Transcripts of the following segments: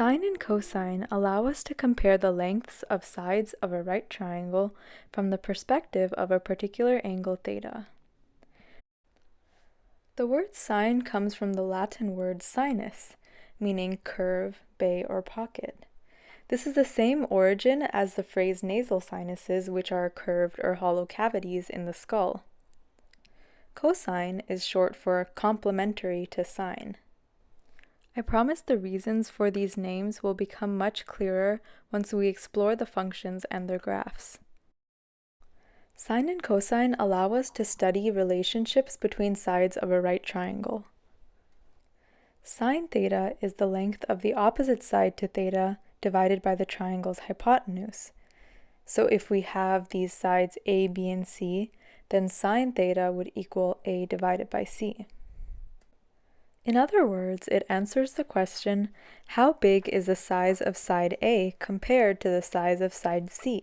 Sine and cosine allow us to compare the lengths of sides of a right triangle from the perspective of a particular angle theta. The word sine comes from the Latin word sinus, meaning curve, bay, or pocket. This is the same origin as the phrase nasal sinuses, which are curved or hollow cavities in the skull. Cosine is short for complementary to sine. I promise the reasons for these names will become much clearer once we explore the functions and their graphs. Sine and cosine allow us to study relationships between sides of a right triangle. Sine theta is the length of the opposite side to theta divided by the triangle's hypotenuse. So if we have these sides A, B, and C, then sine theta would equal A divided by C. In other words, it answers the question, how big is the size of side A compared to the size of side C?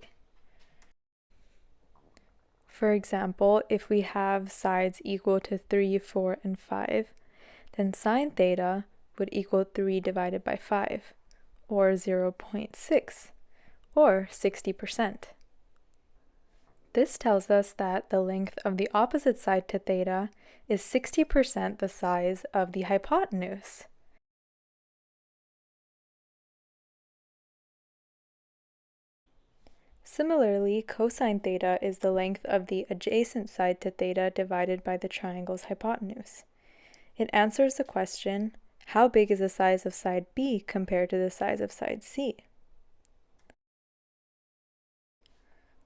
For example, if we have sides equal to 3, 4, and 5, then sine theta would equal 3 divided by 5, or 0.6, or 60%. This tells us that the length of the opposite side to theta is 60% the size of the hypotenuse. Similarly, cosine theta is the length of the adjacent side to theta divided by the triangle's hypotenuse. It answers the question, how big is the size of side B compared to the size of side C?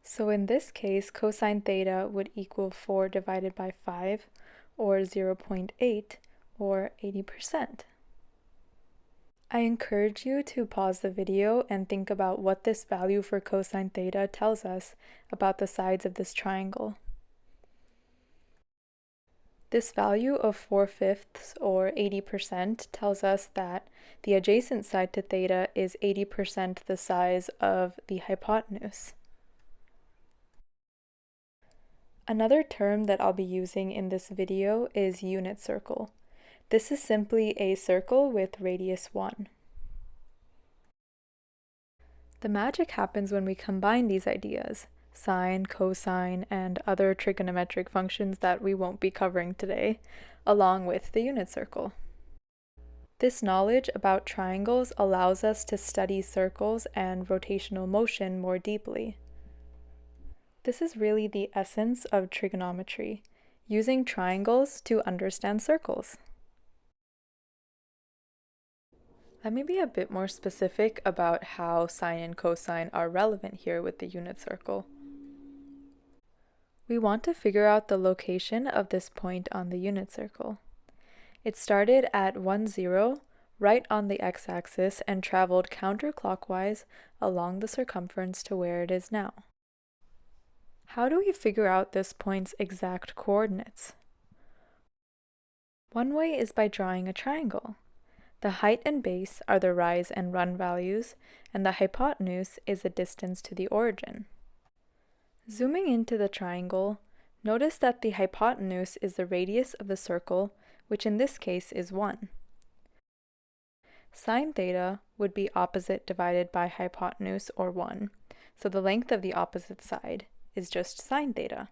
So in this case, cosine theta would equal 4 divided by 5, or 0.8, or 80%. I encourage you to pause the video and think about what this value for cosine theta tells us about the sides of this triangle. This value of 4/5 or 80% tells us that the adjacent side to theta is 80% the size of the hypotenuse. Another term that I'll be using in this video is unit circle. This is simply a circle with radius 1. The magic happens when we combine these ideas, sine, cosine, and other trigonometric functions that we won't be covering today, along with the unit circle. This knowledge about triangles allows us to study circles and rotational motion more deeply. This is really the essence of trigonometry, using triangles to understand circles. Let me be a bit more specific about how sine and cosine are relevant here with the unit circle. We want to figure out the location of this point on the unit circle. It started at 1, 0, right on the x-axis, and traveled counterclockwise along the circumference to where it is now. How do we figure out this point's exact coordinates? One way is by drawing a triangle. The height and base are the rise and run values, and the hypotenuse is the distance to the origin. Zooming into the triangle, notice that the hypotenuse is the radius of the circle, which in this case is 1. Sine theta would be opposite divided by hypotenuse, or 1, so the length of the opposite side is just sine theta.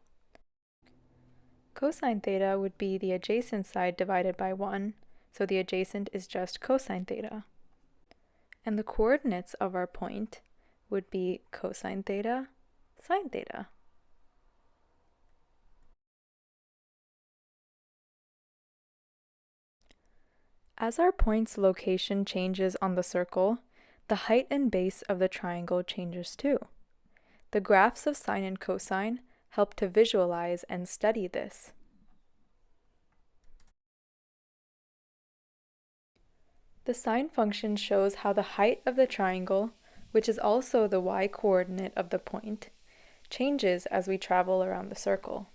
Cosine theta would be the adjacent side divided by 1, so the adjacent is just cosine theta. And the coordinates of our point would be cosine theta, sine theta. As our point's location changes on the circle, the height and base of the triangle changes too. The graphs of sine and cosine help to visualize and study this. The sine function shows how the height of the triangle, which is also the y-coordinate of the point, changes as we travel around the circle.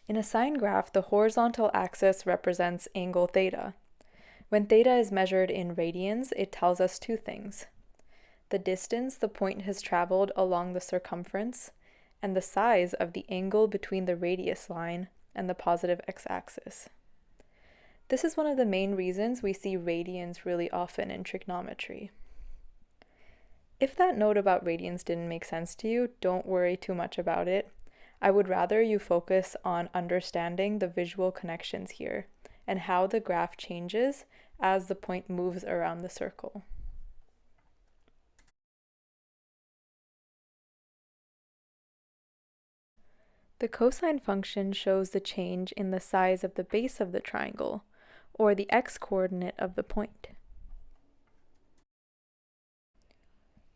In a sine graph, the horizontal axis represents angle theta. When theta is measured in radians, it tells us two things: the distance the point has traveled along the circumference, and the size of the angle between the radius line and the positive x-axis. This is one of the main reasons we see radians really often in trigonometry. If that note about radians didn't make sense to you, don't worry too much about it. I would rather you focus on understanding the visual connections here and how the graph changes as the point moves around the circle. The cosine function shows the change in the size of the base of the triangle, or the x-coordinate of the point.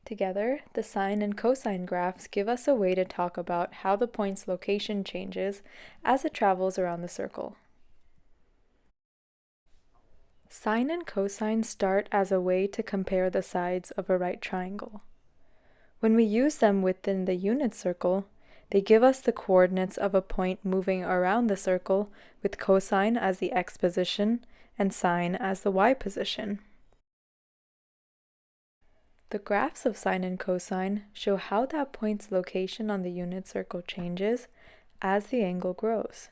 Together, the sine and cosine graphs give us a way to talk about how the point's location changes as it travels around the circle. Sine and cosine start as a way to compare the sides of a right triangle. When we use them within the unit circle, they give us the coordinates of a point moving around the circle, with cosine as the x position and sine as the y position. The graphs of sine and cosine show how that point's location on the unit circle changes as the angle grows.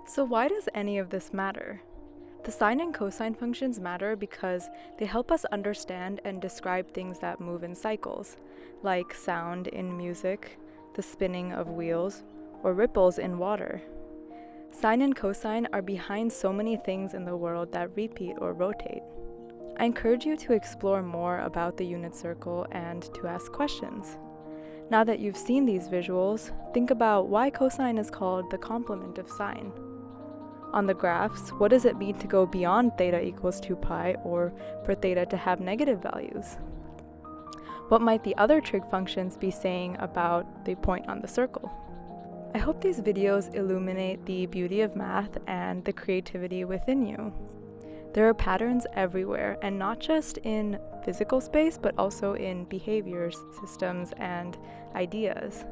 So why does any of this matter? The sine and cosine functions matter because they help us understand and describe things that move in cycles, like sound in music, the spinning of wheels, or ripples in water. Sine and cosine are behind so many things in the world that repeat or rotate. I encourage you to explore more about the unit circle and to ask questions. Now that you've seen these visuals, think about why cosine is called the complement of sine. On the graphs, what does it mean to go beyond theta equals 2 pi or for theta to have negative values? What might the other trig functions be saying about the point on the circle? I hope these videos illuminate the beauty of math and the creativity within you. There are patterns everywhere, and not just in physical space, but also in behaviors, systems, and ideas.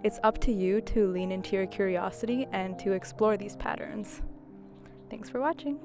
It's up to you to lean into your curiosity and to explore these patterns. Thanks for watching.